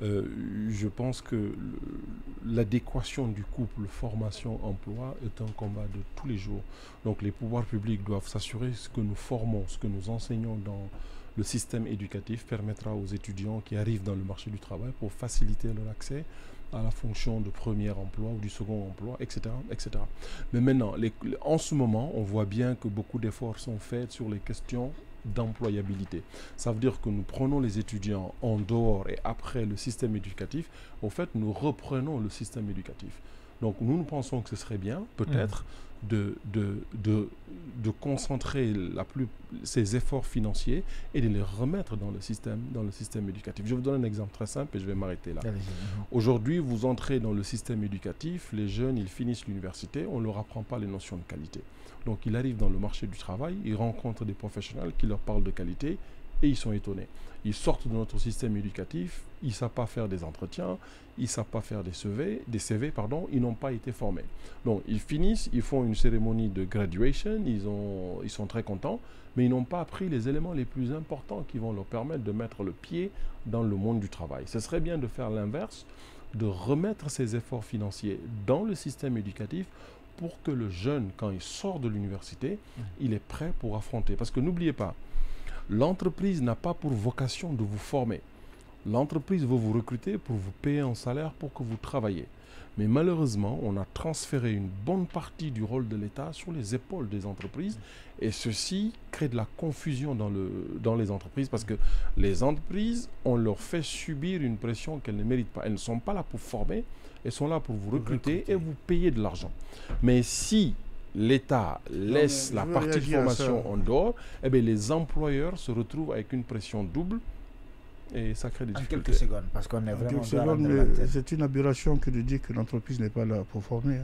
Je pense que l'adéquation du couple formation-emploi est un combat de tous les jours. Donc les pouvoirs publics doivent s'assurer ce que nous formons, ce que nous enseignons dans le système éducatif permettra aux étudiants qui arrivent dans le marché du travail pour faciliter leur accès à la fonction de premier emploi ou du second emploi, etc. etc. Mais maintenant, en ce moment, on voit bien que beaucoup d'efforts sont faits sur les questions d'employabilité. Ça veut dire que nous prenons les étudiants en dehors et après le système éducatif. Au fait, nous reprenons le système éducatif. Donc nous pensons que ce serait bien, peut-être, de concentrer ces efforts financiers et de les remettre dans le système éducatif. Je vous donne un exemple très simple et je vais m'arrêter là. Aujourd'hui, vous entrez dans le système éducatif, les jeunes, ils finissent l'université, on ne leur apprend pas les notions de qualité. Donc ils arrivent dans le marché du travail, ils rencontrent des professionnels qui leur parlent de qualité et ils sont étonnés. Ils sortent de notre système éducatif, ils ne savent pas faire des entretiens, ils ne savent pas faire des CV, ils n'ont pas été formés. Donc ils finissent, ils font une cérémonie de graduation, ils sont très contents, mais ils n'ont pas appris les éléments les plus importants qui vont leur permettre de mettre le pied dans le monde du travail. Ce serait bien de faire l'inverse, de remettre ces efforts financiers dans le système éducatif pour que le jeune, quand il sort de l'université, il est prêt pour affronter. Parce que n'oubliez pas, l'entreprise n'a pas pour vocation de vous former. L'entreprise veut vous recruter pour vous payer un salaire pour que vous travaillez. Mais malheureusement, on a transféré une bonne partie du rôle de l'État sur les épaules des entreprises et ceci crée de la confusion dans les entreprises parce que les entreprises, on leur fait subir une pression qu'elles ne méritent pas. Elles ne sont pas là pour former, elles sont là pour vous recruter et vous payer de l'argent. Mais si l'État laisse la partie de formation en dehors, eh bien, les employeurs se retrouvent avec une pression double et ça crée des difficultés. En quelques secondes, parce qu'on est vraiment... C'est une aberration que de dire que l'entreprise n'est pas là pour former.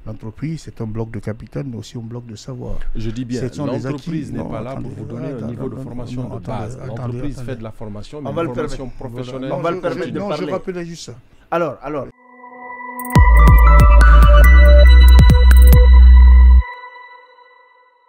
L'entreprise, c'est un bloc de capital, mais aussi un bloc de savoir. Je dis bien, l'entreprise n'est pas là pour vous donner un niveau de formation de base. L'entreprise fait de la formation, mais une formation professionnelle. On va le permettre de parler. Je rappelais juste ça. Alors,